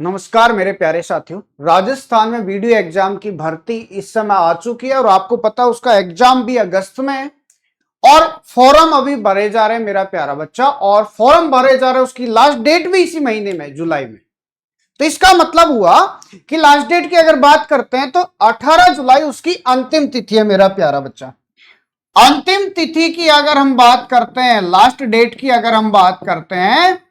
नमस्कार मेरे प्यारे साथियों। राजस्थान में वीडियो एग्जाम की भर्ती इस समय आ चुकी है और आपको पता है उसका एग्जाम भी अगस्त में है और फॉर्म अभी भरे जा रहे हैं मेरा प्यारा बच्चा। और फॉर्म भरे जा रहे हैं, उसकी लास्ट डेट भी इसी महीने में, जुलाई में। तो इसका मतलब हुआ कि लास्ट डेट की अगर बात करते हैं तो 18 जुलाई उसकी अंतिम तिथि है मेरा प्यारा बच्चा। अंतिम तिथि की अगर हम बात करते हैं, लास्ट डेट की अगर हम बात करते हैं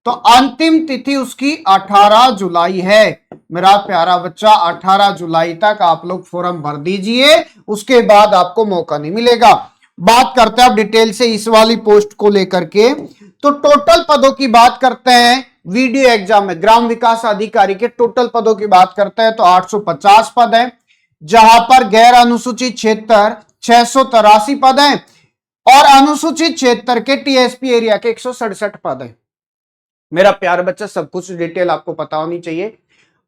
तो अंतिम तिथि उसकी 18 जुलाई है मेरा प्यारा बच्चा। 18 जुलाई तक आप लोग फॉर्म भर दीजिए, उसके बाद आपको मौका नहीं मिलेगा। बात करते हैं अब डिटेल से इस वाली पोस्ट को लेकर के। तो टोटल पदों की बात करते हैं वीडियो एग्जाम में, ग्राम विकास अधिकारी के टोटल पदों की बात करते हैं तो 850 पद है, जहां पर गैर अनुसूचित क्षेत्र 683 पद हैं और अनुसूचित क्षेत्र के टीएसपी एरिया के 167 पद हैं। मेरा प्यार बच्चा, सब कुछ डिटेल आपको पता होनी चाहिए।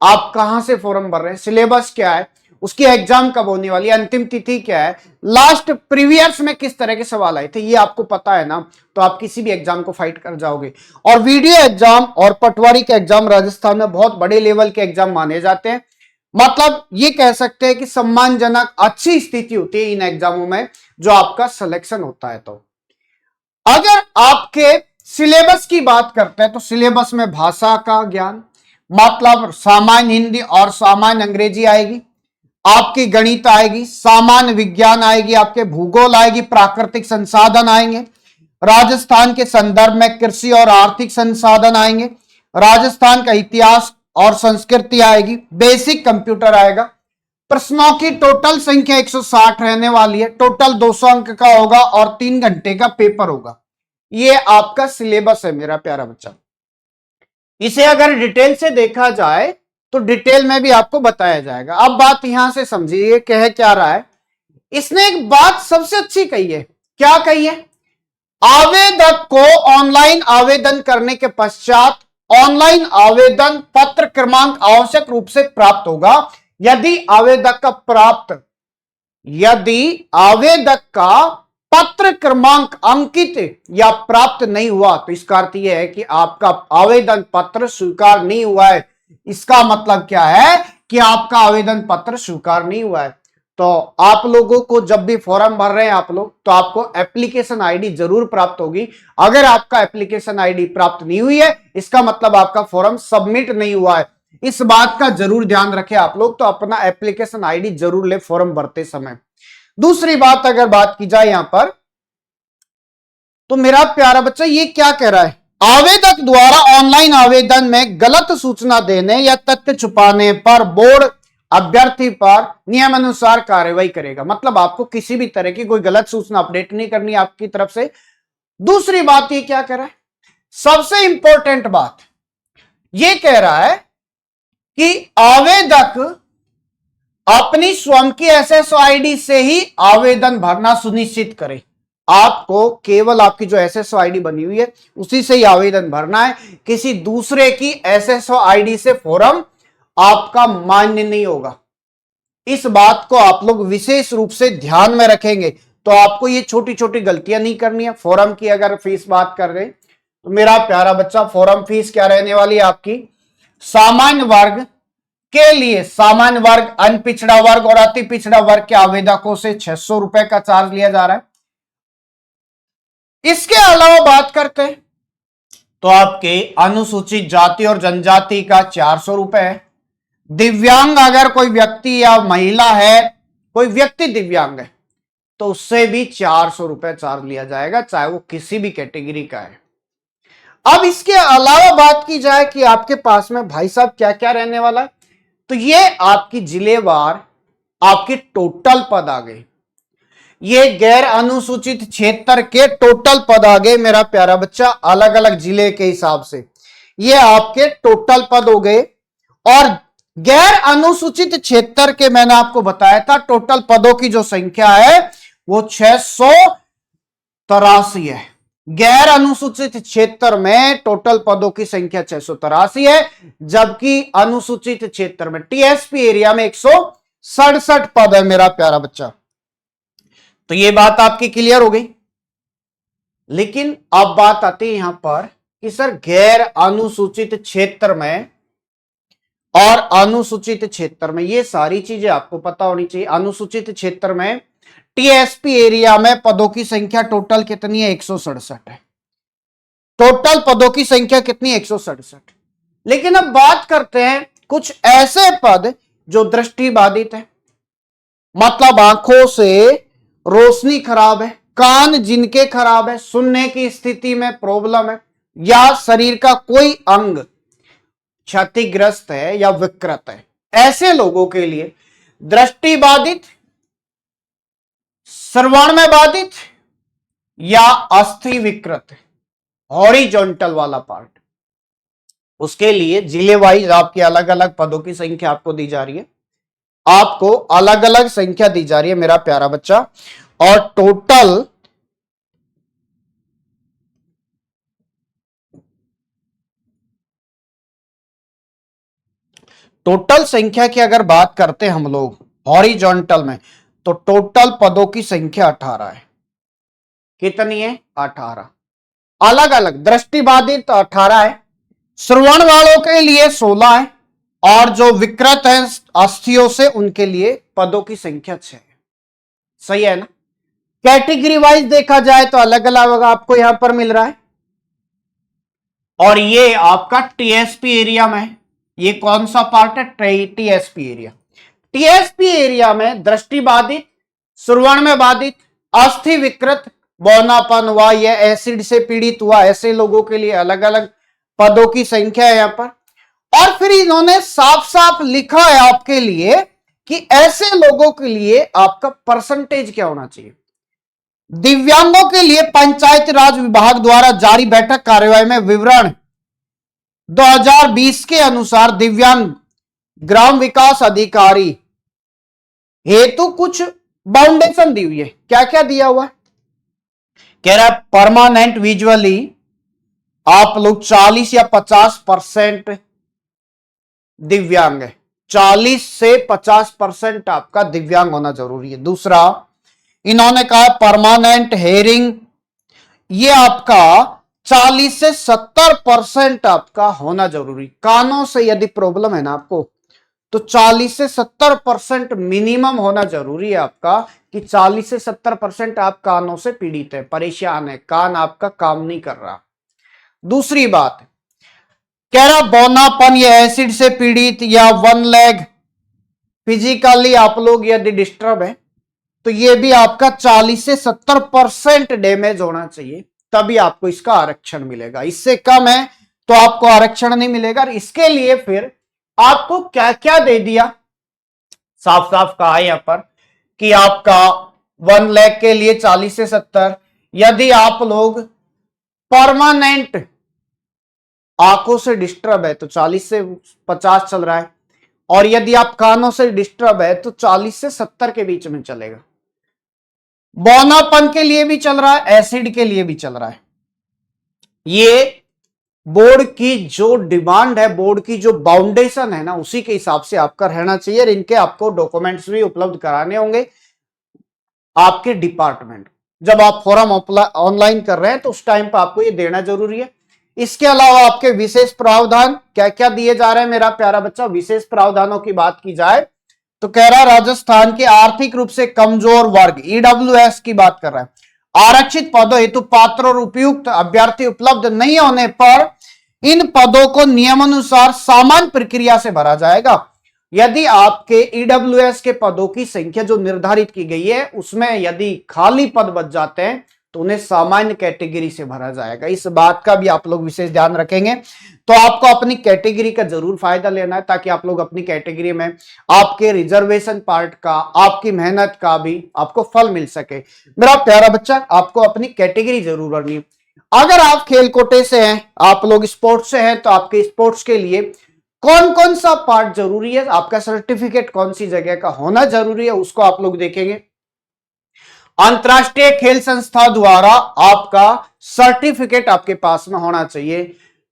आप कहां से फॉर्म भर रहे हैं, सिलेबस क्या है, उसकी एग्जाम कब होने वाली है, अंतिम तिथि क्या है, लास्ट प्रीवियस में किस तरह के सवाल आए थे, ये आपको पता है ना, तो आप किसी भी एग्जाम को फाइट कर जाओगे। और वीडियो एग्जाम और पटवारी के एग्जाम राजस्थान में बहुत बड़े लेवल के एग्जाम माने जाते हैं। मतलब ये कह सकते हैं कि सम्मानजनक अच्छी स्थिति होती है इन एग्जामों में जो आपका सिलेक्शन होता है। तो अगर आपके सिलेबस की बात करते हैं तो सिलेबस में भाषा का ज्ञान, मतलब सामान्य हिंदी और सामान्य अंग्रेजी आएगी, आपकी गणित आएगी, सामान्य विज्ञान आएगी, आपके भूगोल आएगी, प्राकृतिक संसाधन आएंगे, राजस्थान के संदर्भ में कृषि और आर्थिक संसाधन आएंगे, राजस्थान का इतिहास और संस्कृति आएगी, बेसिक कंप्यूटर आएगा। प्रश्नों की टोटल संख्या 160 रहने वाली है, टोटल 200 अंक का होगा और 3 घंटे का पेपर होगा। ये आपका सिलेबस है मेरा प्यारा बच्चा। इसे अगर डिटेल से देखा जाए तो डिटेल में भी आपको बताया जाएगा। अब बात यहां से समझिए, कह क्या रहा है, इसने एक बात सबसे अच्छी कही है। क्या कही है? आवेदक को ऑनलाइन आवेदन करने के पश्चात ऑनलाइन आवेदन पत्र क्रमांक आवश्यक रूप से प्राप्त होगा। यदि आवेदक का पत्र क्रमांक अंकित या प्राप्त नहीं हुआ तो इसका अर्थ यह है कि आपका आवेदन पत्र स्वीकार नहीं हुआ है। इसका मतलब क्या है कि आपका आवेदन पत्र स्वीकार नहीं हुआ है। तो आप लोगों को जब भी फॉर्म भर रहे हैं आप लोग, तो आपको एप्लीकेशन आईडी जरूर प्राप्त होगी। अगर आपका एप्लीकेशन आईडी प्राप्त नहीं हुई है, इसका मतलब आपका फॉर्म सबमिट नहीं हुआ है। इस बात का जरूर ध्यान रखें आप लोग, तो अपना एप्लीकेशन आईडी जरूर ले फॉर्म भरते समय। दूसरी बात अगर बात की जाए यहां पर, तो मेरा प्यारा बच्चा ये क्या कह रहा है, आवेदक द्वारा ऑनलाइन आवेदन में गलत सूचना देने या तथ्य छुपाने पर बोर्ड अभ्यर्थी पर नियमानुसार कार्रवाई करेगा। मतलब आपको किसी भी तरह की कोई गलत सूचना अपडेट नहीं करनी आपकी तरफ से। दूसरी बात ये क्या कह रहा है, सबसे इंपॉर्टेंट बात ये कह रहा है कि आवेदक अपनी स्वयं की एसएसओ आईडी से ही आवेदन भरना सुनिश्चित करे। आपको केवल आपकी जो एसएसओ आईडी बनी हुई है उसी से ही आवेदन भरना है। किसी दूसरे की एसएसओ आईडी से फॉर्म आपका मान्य नहीं होगा। इस बात को आप लोग विशेष रूप से ध्यान में रखेंगे, तो आपको ये छोटी छोटी गलतियां नहीं करनी है। फॉर्म की अगर फीस बात कर रहे हैं तो मेरा प्यारा बच्चा, फॉर्म फीस क्या रहने वाली है आपकी, सामान्य वर्ग के लिए, सामान्य वर्ग, अनपिछड़ा वर्ग और अति पिछड़ा वर्ग के आवेदकों से 600 रुपए का चार्ज लिया जा रहा है। इसके अलावा बात करते हैं तो आपके अनुसूचित जाति और जनजाति का 400 रुपए है। दिव्यांग अगर कोई व्यक्ति या महिला है, कोई व्यक्ति दिव्यांग है, तो उससे भी 400 रुपए चार्ज लिया जाएगा, चाहे वो किसी भी कैटेगरी का है। अब इसके अलावा बात की जाए कि आपके पास में भाई साहब क्या क्या रहने वाला है, तो ये आपकी जिलेवार आपके टोटल पद आ गए। ये गैर अनुसूचित क्षेत्र के टोटल पद आ गए मेरा प्यारा बच्चा, अलग अलग जिले के हिसाब से ये आपके टोटल पद हो गए। और गैर अनुसूचित क्षेत्र के मैंने आपको बताया था टोटल पदों की जो संख्या है वो 683 है। गैर अनुसूचित क्षेत्र में टोटल पदों की संख्या 683 है, जबकि अनुसूचित क्षेत्र में टीएसपी एरिया में 167 पद है मेरा प्यारा बच्चा। तो ये बात आपकी क्लियर हो गई। लेकिन अब बात आती है यहां पर कि सर गैर अनुसूचित क्षेत्र में और अनुसूचित क्षेत्र में, ये सारी चीजें आपको पता होनी चाहिए। अनुसूचित क्षेत्र में टीएसपी एरिया में पदों की संख्या टोटल कितनी है? 167 है। टोटल पदों की संख्या कितनी? 167। लेकिन अब बात करते हैं कुछ ऐसे पद जो दृष्टिबाधित है, मतलब आंखों से रोशनी खराब है, कान जिनके खराब है, सुनने की स्थिति में प्रॉब्लम है, या शरीर का कोई अंग क्षतिग्रस्त है या विकृत है, ऐसे लोगों के लिए दृष्टिबाधित, श्रवण में बाधित या अस्थि विकृत, हॉरिजॉन्टल वाला पार्ट, उसके लिए जिले वाइज आपकी अलग अलग पदों की संख्या आपको दी जा रही है। आपको अलग अलग संख्या दी जा रही है मेरा प्यारा बच्चा, और टोटल संख्या की अगर बात करते हैं हम लोग हॉरिजॉन्टल में, तो टोटल पदों की संख्या 18 है। कितनी है? 18। अलग अलग दृष्टिबाधित तो 18 है, श्रवण वालों के लिए 16 है, और जो विकृत है अस्थियों से उनके लिए पदों की संख्या 6 है। सही है ना? कैटेगरी वाइज देखा जाए तो अलग अलग आपको यहां पर मिल रहा है। और ये आपका टीएसपी एरिया में है। ये कौन सा पार्ट है? TSP area. टीएसपी एरिया में दृष्टिबाधित, श्रवण में बाधित, अस्थि विकृत, बौनापन हुआ या एसिड से पीड़ित हुआ, ऐसे लोगों के लिए अलग अलग पदों की संख्या है यहां पर। और फिर इन्होंने साफ साफ लिखा है आपके लिए कि ऐसे लोगों के लिए आपका परसेंटेज क्या होना चाहिए। दिव्यांगों के लिए पंचायती राज विभाग द्वारा जारी बैठक कार्यवाही में विवरण 2020 के अनुसार दिव्यांग ग्राम विकास अधिकारी हेतु कुछ बाउंडेशन दी हुई है। क्या क्या दिया हुआ है? कह रहा है परमानेंट विजुअली आप लोग 40 या 50% दिव्यांग है। 40 से 50% आपका दिव्यांग होना जरूरी है। दूसरा इन्होंने कहा परमानेंट हेयरिंग, ये आपका 40 से 70% आपका होना जरूरी। कानों से यदि प्रॉब्लम है ना आपको, तो 40 से 70% मिनिमम होना जरूरी है आपका, कि 40 से 70% आप कानों से पीड़ित है, परेशान है, कान आपका काम नहीं कर रहा। दूसरी बात कह रहा बौनापन या एसिड से पीड़ित या वन लेग, फिजिकली आप लोग यदि डिस्टर्ब है तो ये भी आपका 40 से 70% डैमेज होना चाहिए, तभी आपको इसका आरक्षण मिलेगा। इससे कम है तो आपको आरक्षण नहीं मिलेगा। इसके लिए फिर आपको क्या क्या दे दिया, साफ साफ कहा है यहां पर कि आपका 1 लाख के लिए 40 से 70, यदि आप लोग परमानेंट आंखों से डिस्टर्ब है तो 40 से 50 चल रहा है, और यदि आप कानों से डिस्टर्ब है तो 40 से 70 के बीच में चलेगा। बौनापन के लिए भी चल रहा है, एसिड के लिए भी चल रहा है। ये बोर्ड की जो डिमांड है, बोर्ड की जो बाउंडेशन है ना, उसी के हिसाब से आपका रहना चाहिए। और इनके आपको डॉक्यूमेंट्स भी उपलब्ध कराने होंगे आपके डिपार्टमेंट। जब आप फॉर्म ऑनलाइन कर रहे हैं तो उस टाइम पर आपको ये देना जरूरी है। इसके अलावा आपके विशेष प्रावधान क्या क्या दिए जा रहे हैं मेरा प्यारा बच्चा। विशेष प्रावधानों की बात की जाए तो कह रहा है राजस्थान के आर्थिक रूप से कमजोर वर्ग ईडब्ल्यूएस की बात कर रहा है। आरक्षित पदों हेतु पात्र और उपयुक्त अभ्यर्थी उपलब्ध नहीं होने पर इन पदों को नियमानुसार सामान्य प्रक्रिया से भरा जाएगा। यदि आपके ईडब्ल्यूएस के पदों की संख्या जो निर्धारित की गई है उसमें यदि खाली पद बच जाते हैं तो उन्हें सामान्य कैटेगरी से भरा जाएगा। इस बात का भी आप लोग विशेष ध्यान रखेंगे। तो आपको अपनी कैटेगरी का जरूर फायदा लेना है, ताकि आप लोग अपनी कैटेगरी में आपके रिजर्वेशन पार्ट का, आपकी मेहनत का भी आपको फल मिल सके। मेरा प्यारा बच्चा, आपको अपनी कैटेगरी जरूर भरनी है। अगर आप खेल कोटे से हैं, आप लोग स्पोर्ट्स से हैं, तो आपके स्पोर्ट्स के लिए कौन कौन सा पार्ट जरूरी है, आपका सर्टिफिकेट कौन सी जगह का होना जरूरी है, उसको आप लोग देखेंगे। अंतरराष्ट्रीय खेल संस्था द्वारा आपका सर्टिफिकेट आपके पास में होना चाहिए।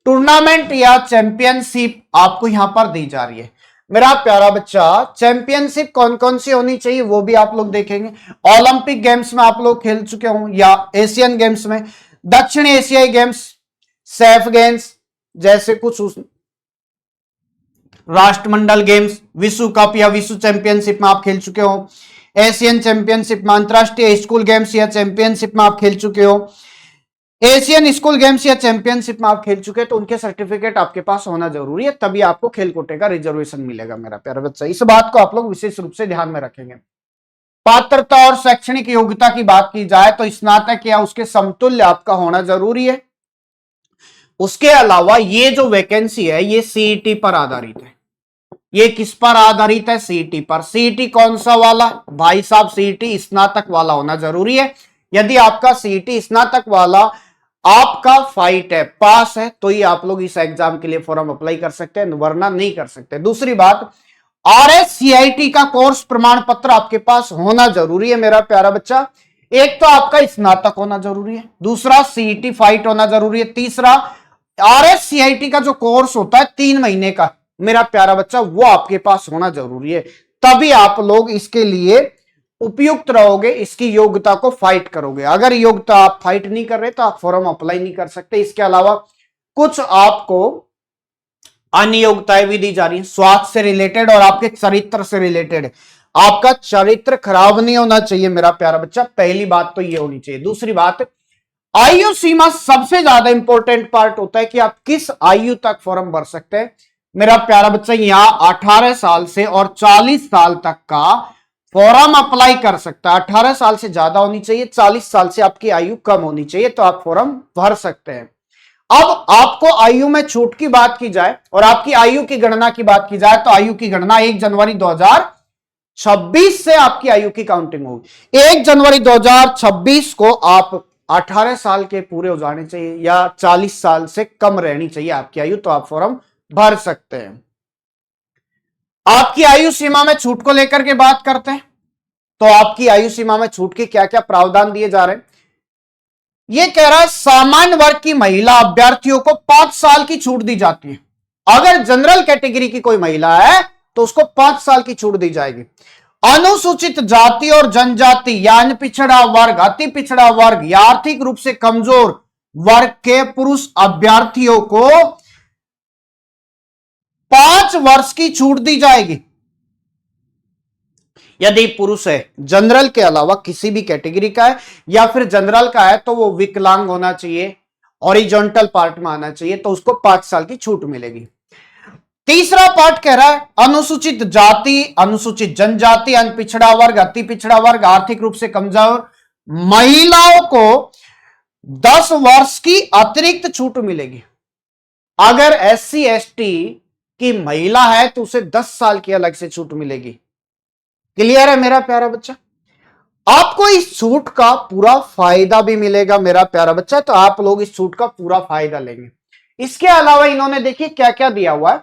टूर्नामेंट या चैंपियनशिप आपको यहां पर दी जा रही है। मेरा प्यारा बच्चा, चैंपियनशिप कौन कौन सी होनी चाहिए वो भी आप लोग देखेंगे। ओलंपिक गेम्स में आप लोग खेल चुके हो, या एशियन गेम्स में, दक्षिण एशियाई गेम्स, सैफ गेम्स जैसे कुछ राष्ट्रमंडल गेम्स, विश्व कप या विश्व चैंपियनशिप में आप खेल चुके हो, एशियन चैंपियनशिप में, अंतरराष्ट्रीय स्कूल गेम्स या चैंपियनशिप में आप खेल चुके हो, एशियन स्कूल गेम्स या चैंपियनशिप में आप खेल चुके हैं, तो उनके सर्टिफिकेट आपके पास होना जरूरी है, तभी आपको खेल कोटे का रिजर्वेशन मिलेगा मेरा प्यारा बच्चा। इस बात को आप लोग विशेष रूप से ध्यान में रखेंगे। पात्रता और शैक्षणिक योग्यता की बात की जाए तो स्नातक या उसके समतुल्य आपका होना जरूरी है। उसके अलावा ये जो वैकेंसी है ये सीईटी पर आधारित है। ये किस पर आधारित है? सीईटी पर। सीईटी कौन सा वाला? भाई साहब सीईटी स्नातक वाला होना जरूरी है। यदि आपका सीईटी स्नातक वाला आपका फाइट है, पास है, तो ही आप लोग इस एग्जाम के लिए फॉर्म अप्लाई कर सकते हैं, वरना नहीं कर सकते। दूसरी बात, RSCIT का कोर्स प्रमाण पत्र आपके पास होना जरूरी है मेरा प्यारा बच्चा। एक तो आपका स्नातक होना जरूरी है, दूसरा सीईटी फाइट होना जरूरी है, तीसरा RSCIT का जो कोर्स होता है 3 महीने का मेरा प्यारा बच्चा, वो आपके पास होना जरूरी है। तभी आप लोग इसके लिए उपयुक्त रहोगे, इसकी योग्यता को फाइट करोगे। अगर योग्यता आप फाइट नहीं कर रहे तो आप फॉर्म अप्लाई नहीं कर सकते। इसके अलावा कुछ आपको अन्य योग्यताएं भी दी जा रही है, स्वास्थ्य से रिलेटेड और आपके चरित्र से रिलेटेड। आपका चरित्र खराब नहीं होना चाहिए मेरा प्यारा बच्चा, पहली बात तो ये होनी चाहिए। दूसरी बात, आयु सीमा सबसे ज्यादा इंपॉर्टेंट पार्ट होता है कि आप किस आयु तक फॉर्म भर सकते हैं मेरा प्यारा बच्चा। यहां 18 साल से और 40 साल तक का फॉर्म अप्लाई कर सकता है। 18 साल से ज्यादा होनी चाहिए, 40 साल से आपकी आयु कम होनी चाहिए, तो आप फॉर्म भर सकते हैं। अब आपको आयु में छूट की बात की जाए और आपकी आयु की गणना की बात की जाए तो आयु की गणना 1 जनवरी 2026 से आपकी आयु की काउंटिंग होगी। 1 जनवरी 2026 को आप 18 साल के पूरे हो जाने चाहिए या 40 साल से कम रहनी चाहिए आपकी आयु, तो आप फॉर्म भर सकते हैं। आपकी आयु सीमा में छूट को लेकर के बात करते हैं तो आपकी आयु सीमा में छूट के क्या क्या प्रावधान दिए जा रहे हैं। यह कह रहा है सामान्य वर्ग की महिला अभ्यर्थियों को 5 साल की छूट दी जाती है। अगर जनरल कैटेगरी की कोई महिला है तो उसको 5 साल की छूट दी जाएगी। अनुसूचित जाति और जनजाति यानी पिछड़ा वर्ग, अति पिछड़ा वर्ग या आर्थिक रूप से कमजोर वर्ग के पुरुष अभ्यर्थियों को 5 वर्ष की छूट दी जाएगी। यदि पुरुष है, जनरल के अलावा किसी भी कैटेगरी का है या फिर जनरल का है, तो वो विकलांग होना चाहिए, हॉरिजॉन्टल पार्ट में आना चाहिए, तो उसको 5 साल की छूट मिलेगी। तीसरा पार्ट कह रहा है अनुसूचित जाति, अनुसूचित जनजाति, पिछड़ा वर्ग, अति पिछड़ा वर्ग, आर्थिक रूप से कमजोर महिलाओं को 10 वर्ष की अतिरिक्त छूट मिलेगी। अगर SC ST की महिला है तो उसे 10 साल की अलग से छूट मिलेगी। क्लियर है मेरा प्यारा बच्चा? आपको इस छूट का पूरा फायदा भी मिलेगा मेरा प्यारा बच्चा, तो आप लोग इस छूट का पूरा फायदा लेंगे। इसके अलावा इन्होंने देखिए क्या क्या दिया हुआ है।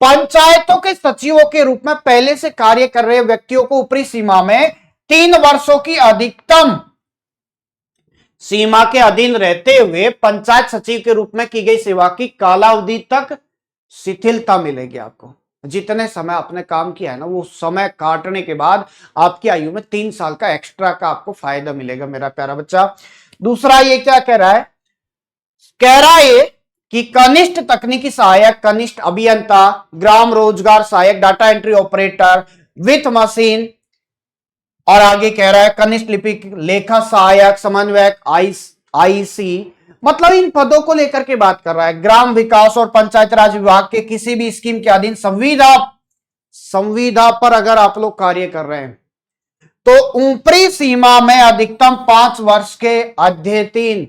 पंचायतों के सचिवों के रूप में पहले से कार्य कर रहे व्यक्तियों को ऊपरी सीमा में 3 वर्षों की अधिकतम सीमा के अधीन रहते हुए पंचायत सचिव के रूप में की गई सेवा की कालावधि तक शिथिलता मिलेगी। आपको जितने समय आपने काम किया है ना, वो समय काटने के बाद आपकी आयु में 3 साल का एक्स्ट्रा का आपको फायदा मिलेगा मेरा प्यारा बच्चा। दूसरा ये क्या कह रहा है? कह रहा है कि कनिष्ठ तकनीकी सहायक, कनिष्ठ अभियंता, ग्राम रोजगार सहायक, डाटा एंट्री ऑपरेटर, वित्त मशीन, और आगे कह रहा है कनिष्ठ लिपिक, लेखा सहायक, समन्वयक, IC, मतलब इन पदों को लेकर के बात कर रहा है। ग्राम विकास और पंचायत राज विभाग के किसी भी स्कीम के अधीन संविदा पर अगर आप लोग कार्य कर रहे हैं तो ऊपरी सीमा में अधिकतम 5 वर्ष के अध्ययन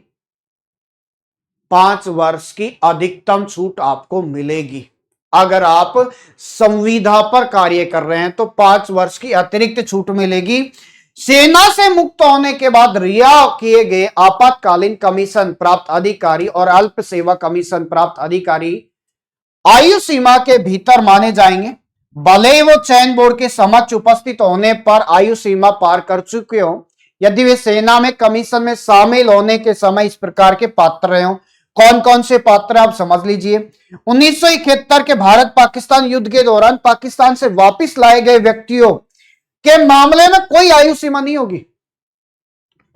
5 वर्ष की अधिकतम छूट आपको मिलेगी। अगर आप संविदा पर कार्य कर रहे हैं तो 5 वर्ष की अतिरिक्त छूट मिलेगी। सेना से मुक्त होने के बाद रिहा किए गए आपातकालीन कमीशन प्राप्त अधिकारी और अल्प सेवा कमीशन प्राप्त अधिकारी आयु सीमा के भीतर माने जाएंगे, भले ही वो चयन बोर्ड के समक्ष उपस्थित होने पर आयु सीमा पार कर चुके हो। यदि वे सेना में कमीशन में शामिल होने के समय इस प्रकार के पात्र रहे हो। कौन कौन से पात्र आप समझ लीजिए। 1971 के भारत पाकिस्तान युद्ध के दौरान पाकिस्तान से वापस लाए गए व्यक्तियों के मामले में कोई आयु सीमा नहीं होगी,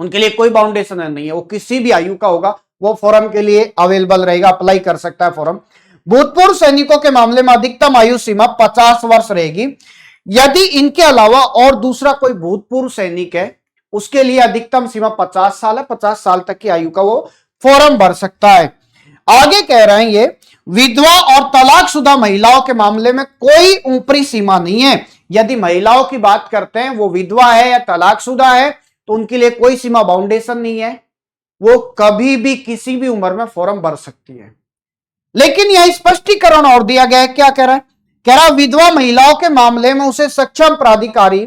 उनके लिए कोई बाउंडेशन नहीं है, वो किसी भी आयु का होगा, वो फॉर्म के लिए अवेलेबल रहेगा, अप्लाई कर सकता है फॉर्म। भूतपूर्व सैनिकों के मामले में अधिकतम आयु सीमा 50 वर्ष रहेगी। यदि इनके अलावा और दूसरा कोई भूतपूर्व सैनिक है, उसके लिए अधिकतम सीमा 50 साल है। 50 साल तक की आयु का वो फॉर्म भर सकता है। आगे कह रहे हैं ये विधवा और तलाकशुदा महिलाओं के मामले में कोई ऊपरी सीमा नहीं है। यदि महिलाओं की बात करते हैं, वो विधवा है या तलाकशुदा है, तो उनके लिए कोई सीमा बाउंडेशन नहीं है, वो कभी भी किसी भी उम्र में फॉर्म भर सकती है। लेकिन यह स्पष्टीकरण और दिया गया है, क्या कह रहा है? कह रहा विधवा महिलाओं के मामले में उसे सक्षम प्राधिकारी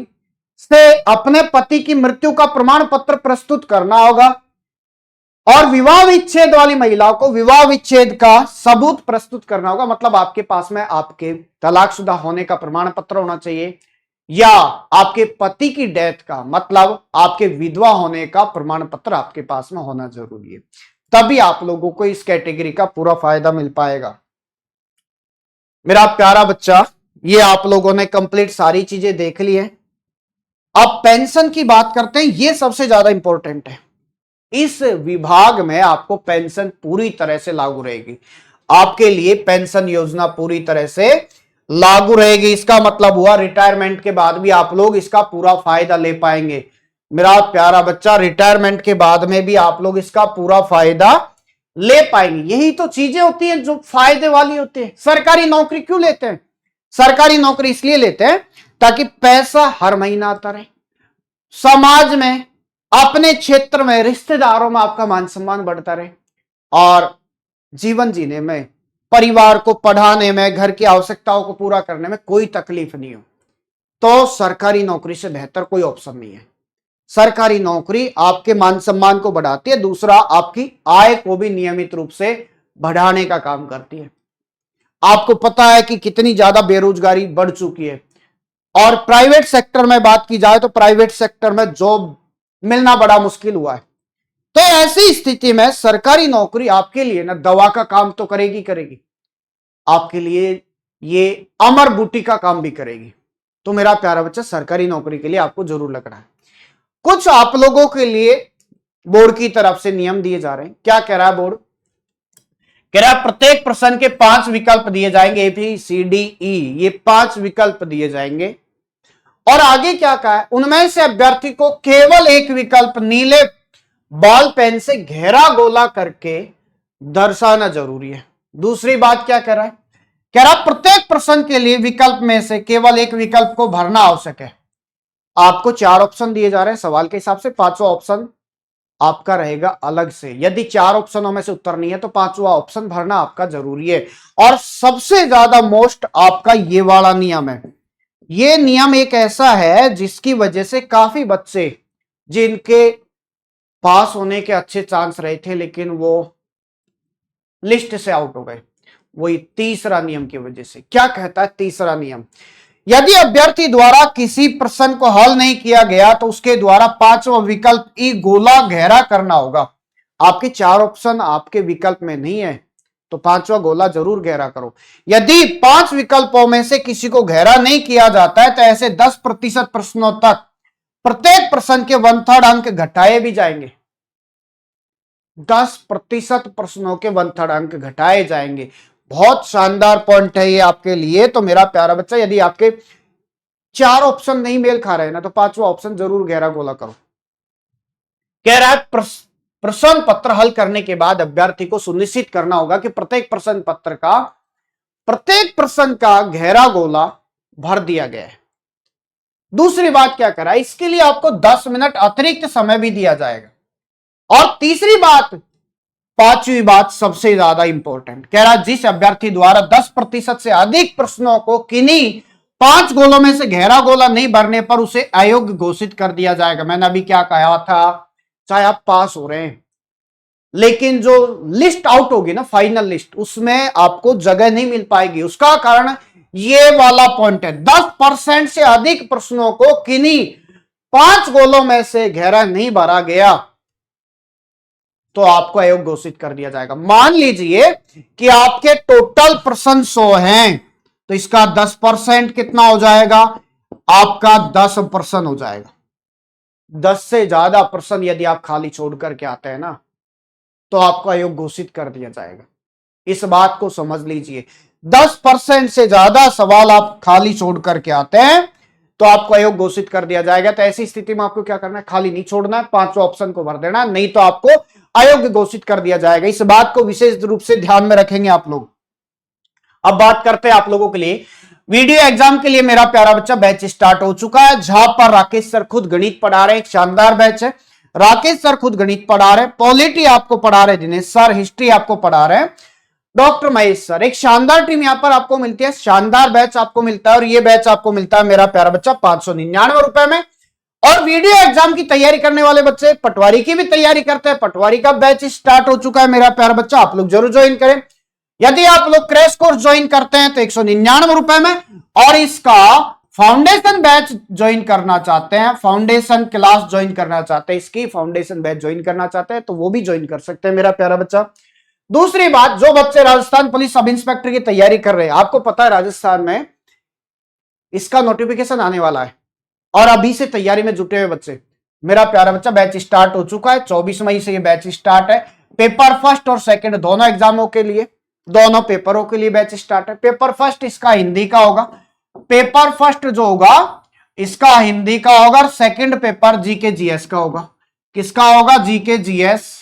से अपने पति की मृत्यु का प्रमाण पत्र प्रस्तुत करना होगा और विवाह विच्छेद वाली महिलाओं को विवाह विच्छेद का सबूत प्रस्तुत करना होगा। मतलब आपके पास में आपके तलाकशुदा होने का प्रमाण पत्र होना चाहिए या आपके पति की डेथ का, मतलब आपके विधवा होने का प्रमाण पत्र आपके पास में होना जरूरी है। तभी आप लोगों को इस कैटेगरी का पूरा फायदा मिल पाएगा। मेरा प्यारा बच्चा, ये आप लोगों ने कंप्लीट सारी चीजें देख ली है। अब पेंशन की बात करते हैं, ये सबसे ज्यादा इंपॉर्टेंट है। इस विभाग में आपको पेंशन पूरी तरह से लागू रहेगी। आपके लिए पेंशन योजना पूरी तरह से लागू रहेगी। इसका मतलब हुआ रिटायरमेंट के बाद भी आप लोग इसका पूरा फायदा ले पाएंगे। मेरा प्यारा बच्चा, रिटायरमेंट के बाद में भी आप लोग इसका पूरा फायदा ले पाएंगे। यही तो चीजें होती हैं जो फायदे वाली होती है। सरकारी नौकरी क्यों लेते हैं? सरकारी नौकरी इसलिए लेते हैं ताकि पैसा हर महीना आता रहे, समाज में, अपने क्षेत्र में, रिश्तेदारों में आपका मान सम्मान बढ़ता रहे और जीवन जीने में, परिवार को पढ़ाने में, घर की आवश्यकताओं को पूरा करने में कोई तकलीफ नहीं हो। तो सरकारी नौकरी से बेहतर कोई ऑप्शन नहीं है। सरकारी नौकरी आपके मान सम्मान को बढ़ाती है, दूसरा आपकी आय को भी नियमित रूप से बढ़ाने का काम करती है। आपको पता है कि कितनी ज्यादा बेरोजगारी बढ़ चुकी है और प्राइवेट सेक्टर में बात की जाए तो प्राइवेट सेक्टर में जॉब मिलना बड़ा मुश्किल हुआ है। तो ऐसी स्थिति में सरकारी नौकरी आपके लिए ना दवा का काम तो करेगी करेगी, आपके लिए ये अमर बूटी का काम भी करेगी। तो मेरा प्यारा बच्चा, सरकारी नौकरी के लिए आपको जरूर लगना है। कुछ आप लोगों के लिए बोर्ड की तरफ से नियम दिए जा रहे हैं। क्या कह रहा है बोर्ड? कह रहा है प्रत्येक प्रश्न के 5 विकल्प दिए जाएंगे, A B C D E, ये 5 विकल्प दिए जाएंगे। और आगे क्या कहा है? उनमें से अभ्यर्थी को केवल एक विकल्प नीले बॉल पेन से घेरा गोला करके दर्शाना जरूरी है। दूसरी बात क्या कह रहा है? कह रहा प्रत्येक प्रश्न के लिए विकल्प में से केवल एक विकल्प को भरना आवश्यक है। आपको 4 ऑप्शन दिए जा रहे हैं सवाल के हिसाब से, 5वां ऑप्शन आपका रहेगा अलग से। यदि 4 ऑप्शनों में से उत्तर नहीं है तो 5वां ऑप्शन भरना आपका जरूरी है। और सबसे ज्यादा मोस्ट आपका ये वाला नियम है। ये नियम एक ऐसा है जिसकी वजह से काफी बच्चे जिनके पास होने के अच्छे चांस रहे थे लेकिन वो लिस्ट से आउट हो गए, वही तीसरा नियम की वजह से। क्या कहता है तीसरा नियम? यदि अभ्यर्थी द्वारा किसी प्रश्न को हल नहीं किया गया तो उसके द्वारा 5वां विकल्प ई गोला घेरा करना होगा। आपके 4 ऑप्शन आपके विकल्प में नहीं है तो 5वां गोला जरूर घेरा करो। यदि 5 विकल्पों में से किसी को घेरा नहीं किया जाता है तो ऐसे 10% प्रश्नों तक प्रत्येक प्रश्न के 1/3 अंक घटाए भी जाएंगे। 10% प्रश्नों के 1/3 अंक घटाए जाएंगे। बहुत शानदार पॉइंट है ये आपके लिए। तो मेरा प्यारा बच्चा, यदि आपके 4 ऑप्शन नहीं मेल खा रहे हैं ना तो 5वां ऑप्शन जरूर घेरा गोला करो। कह रहा है प्रश्न पत्र हल करने के बाद अभ्यर्थी को सुनिश्चित करना होगा कि प्रत्येक प्रश्न का घेरा गोला भर दिया गया है। दूसरी बात क्या करा है? इसके लिए आपको 10 मिनट अतिरिक्त समय भी दिया जाएगा। और तीसरी बात, 5वीं बात सबसे ज्यादा इंपॉर्टेंट, कह रहा जिस अभ्यर्थी द्वारा 10% से अधिक प्रश्नों को किन्हीं 5 गोलों में से घेरा गोला नहीं भरने पर उसे अयोग्य घोषित कर दिया जाएगा। मैंने अभी क्या कहा था? चाहे आप पास हो रहे हैं लेकिन जो लिस्ट आउट होगी ना, फाइनल लिस्ट, उसमें आपको जगह नहीं मिल पाएगी। उसका कारण ये वाला पॉइंट है, 10% से अधिक प्रश्नों को किन्हीं 5 गोलों में से घेरा नहीं भरा गया तो आपको अयोग्य घोषित कर दिया जाएगा। मान लीजिए कि आपके टोटल प्रश्न 100 हैं तो इसका 10% कितना हो जाएगा? आपका 10 प्रश्न हो जाएगा। 10 से ज्यादा प्रश्न यदि आप खाली छोड़ करके आते हैं ना तो आपको अयोग्य घोषित कर दिया जाएगा। इस बात को समझ लीजिए। 10% से ज्यादा सवाल आप खाली छोड़ करके आते हैं तो आपको अयोग्य घोषित कर दिया जाएगा। तो ऐसी स्थिति में आपको क्या करना है, खाली नहीं छोड़ना है, 5 ऑप्शन को भर देना, नहीं तो आपको अयोग्य घोषित कर दिया जाएगा। इस बात को विशेष रूप से ध्यान में रखेंगे आप लोग। अब बात करते हैं आप लोगों के लिए वीडियो एग्जाम के लिए मेरा प्यारा बच्चा बैच स्टार्ट हो चुका है, जहां पर राकेश सर खुद गणित पढ़ा रहे हैं। एक शानदार बैच है, राकेश सर खुद गणित पढ़ा रहे हैं, पॉलिटी आपको पढ़ा रहे हैं दिनेश सर, हिस्ट्री आपको पढ़ा रहे हैं डॉक्टर महेश सर। एक शानदार टीम यहां पर आपको मिलती है, शानदार बैच आपको मिलता है। और ये बैच आपको मिलता है मेरा प्यारा बच्चा 599 रुपए में। और वीडियो एग्जाम की तैयारी करने वाले बच्चे पटवारी की भी तैयारी करते हैं, पटवारी का बैच स्टार्ट हो चुका है मेरा प्यारा बच्चा, आप लोग जरूर ज्वाइन करें। यदि आप लोग क्रैश कोर्स ज्वाइन करते हैं तो 199 रुपए में, और इसका फाउंडेशन बैच ज्वाइन करना चाहते हैं, फाउंडेशन क्लास ज्वाइन करना चाहते हैं, इसकी फाउंडेशन बैच ज्वाइन करना चाहते हैं तो वो भी ज्वाइन कर सकते हैं मेरा प्यारा बच्चा। दूसरी बात, जो बच्चे राजस्थान पुलिस सब इंस्पेक्टर की तैयारी कर रहे हैं, आपको पता है राजस्थान में इसका नोटिफिकेशन आने वाला है और अभी से तैयारी में जुटे हुए बच्चे, मेरा प्यारा बच्चा बैच स्टार्ट हो चुका है। 24 मई से ये बैच स्टार्ट है। पेपर फर्स्ट और सेकंड दोनों एग्जामों के लिए, दोनों पेपरों के लिए बैच स्टार्ट है। पेपर फर्स्ट इसका हिंदी का होगा, पेपर फर्स्ट जो होगा इसका हिंदी का होगा, और सेकंड पेपर जीके जीएस का होगा। किसका होगा? जीके जीएस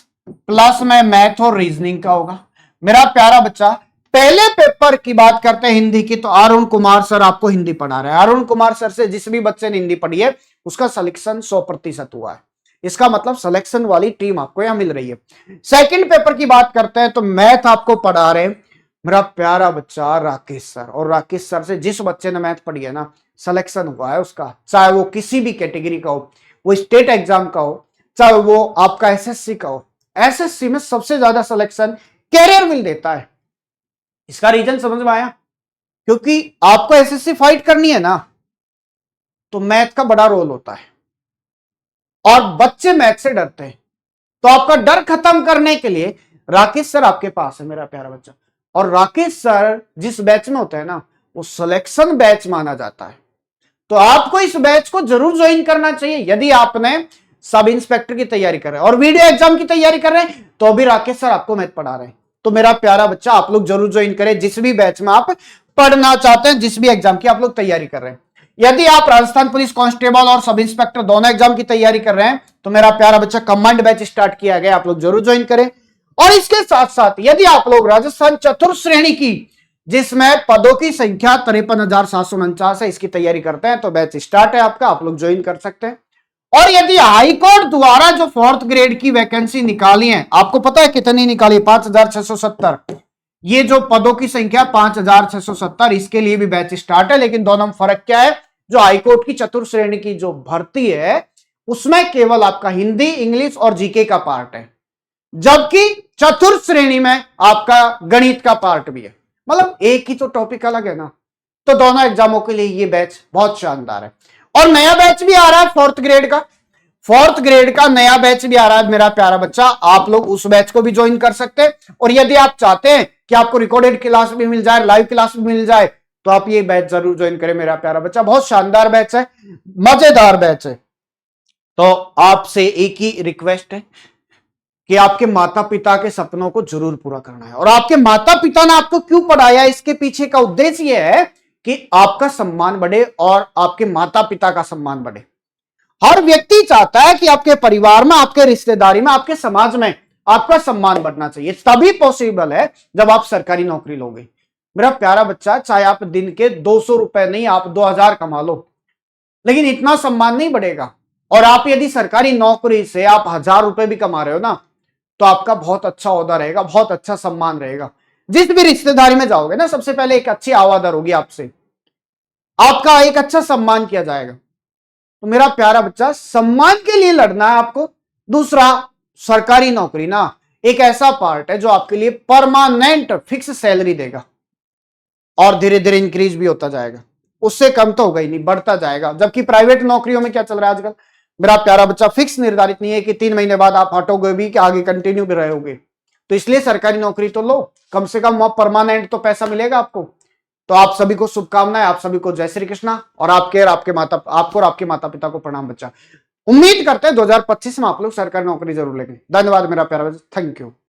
प्लस में मैथ और रीजनिंग का होगा मेरा प्यारा बच्चा। पहले पेपर की बात करते हैं हिंदी की, तो अरुण कुमार सर आपको हिंदी पढ़ा रहे हैं। अरुण कुमार सर से जिस भी बच्चे ने हिंदी पढ़ी है उसका सिलेक्शन 100% हुआ है। इसका मतलब सिलेक्शन वाली टीम आपको यहां मिल रही है। सेकंड पेपर की बात करते हैं तो मैथ आपको पढ़ा रहे मेरा प्यारा बच्चा राकेश सर, और राकेश सर से जिस बच्चे ने मैथ पढ़ी है ना, सिलेक्शन हुआ है उसका, चाहे वो किसी भी कैटेगरी का हो, वो स्टेट एग्जाम का हो, चाहे वो आपका एसएससी का हो। एसएससी में सबसे ज्यादा सिलेक्शन कैरियर विल देता है। इसका रीजन समझ में आया? क्योंकि आपको एसएससी फाइट करनी है ना, तो मैथ का बड़ा रोल होता है और बच्चे मैथ से डरते हैं। तो आपका डर खत्म करने के लिए राकेश सर आपके पास है मेरा प्यारा बच्चा। और राकेश सर जिस बैच में होते हैं ना, वो सिलेक्शन बैच माना जाता है। तो आपको इस बैच को जरूर ज्वाइन करना चाहिए यदि आपने सब इंस्पेक्टर की तैयारी कर रहे हैं और वीडियो एग्जाम की तैयारी कर रहे हैं, तो भी राकेश सर आपको मैथ पढ़ा रहे हैं। तो मेरा प्यारा बच्चा आप लोग जरूर ज्वाइन करें, जिस भी बैच में आप पढ़ना चाहते हैं, जिस भी एग्जाम की आप लोग तैयारी कर रहे हैं। यदि आप राजस्थान पुलिस कांस्टेबल और सब इंस्पेक्टर दोनों एग्जाम की तैयारी कर रहे हैं, तो मेरा प्यारा बच्चा कमांड बैच स्टार्ट किया गया, आप लोग जरूर ज्वाइन करें। और इसके साथ साथ यदि आप लोग राजस्थान चतुर्थ श्रेणी की, जिसमें पदों की संख्या 53,749 है, इसकी तैयारी करते हैं, तो बैच स्टार्ट है आपका, आप लोग ज्वाइन कर सकते हैं। और यदि हाईकोर्ट द्वारा जो 4th ग्रेड की वैकेंसी निकाली है, आपको पता है कितनी निकाली? 5,670। ये जो पदों की संख्या 5,670, इसके लिए भी बैच स्टार्ट है। लेकिन दोनों में फर्क क्या है? जो हाईकोर्ट की चतुर्थ श्रेणी की जो भर्ती है, उसमें केवल आपका हिंदी, इंग्लिश और जीके का पार्ट है, जबकि चतुर्थ श्रेणी में आपका गणित का पार्ट भी है। मतलब एक ही तो टॉपिक अलग है ना। तो दोनों एग्जामों के लिए ये बैच बहुत शानदार है। और नया बैच भी आ रहा है 4th ग्रेड का, 4th ग्रेड का नया बैच भी आ रहा है मेरा प्यारा बच्चा, आप लोग उस बैच को भी ज्वाइन कर सकते हैं। और यदि आप चाहते हैं कि आपको रिकॉर्डेड क्लास भी मिल जाए, लाइव क्लास भी मिल जाए, तो आप ये बैच जरूर ज्वाइन करें मेरा प्यारा बच्चा। बहुत शानदार बैच है, मजेदार बैच है। तो आपसे एक ही रिक्वेस्ट है कि आपके माता पिता के सपनों को जरूर पूरा करना है। और आपके माता पिता ने आपको क्यों पढ़ाया, इसके पीछे का उद्देश्य यह है कि आपका सम्मान बढ़े और आपके माता पिता का सम्मान बढ़े। हर व्यक्ति चाहता है कि आपके परिवार में, आपके रिश्तेदारी में, आपके समाज में आपका सम्मान बढ़ना चाहिए। तभी पॉसिबल है जब आप सरकारी नौकरी लोगे मेरा प्यारा बच्चा। चाहे आप दिन के 200 रुपए नहीं, आप 2000 कमा लो, लेकिन इतना सम्मान नहीं बढ़ेगा। और आप यदि सरकारी नौकरी से आप 1000 रुपए भी कमा रहे हो ना, तो आपका बहुत अच्छा ओहदा रहेगा, बहुत अच्छा सम्मान रहेगा। जिस भी रिश्तेदारी में जाओगे ना, सबसे पहले एक अच्छी आवाज़ होगी आपसे, आपका एक अच्छा सम्मान किया जाएगा। तो मेरा प्यारा बच्चा, सम्मान के लिए लड़ना है आपको। दूसरा, सरकारी नौकरी ना एक ऐसा पार्ट है जो आपके लिए परमानेंट फिक्स सैलरी देगा और धीरे धीरे इंक्रीज भी होता जाएगा, उससे कम तो होगा ही नहीं, बढ़ता जाएगा। जबकि प्राइवेट नौकरियों में क्या चल रहा है आजकल मेरा प्यारा बच्चा, फिक्स निर्धारित नहीं है कि 3 महीने बाद आप हटोगे भी कि आगे कंटिन्यू भी रहोगे। तो इसलिए सरकारी नौकरी तो लो, कम से कम परमानेंट तो पैसा मिलेगा आपको। तो आप सभी को शुभकामनाएं, आप सभी को जय श्री कृष्णा, और आपको और आपके माता पिता को प्रणाम बच्चा। उम्मीद करते हैं 2025 में आप लोग सरकारी नौकरी जरूर लेंगे। धन्यवाद मेरा प्यारा बच्चा, थैंक यू।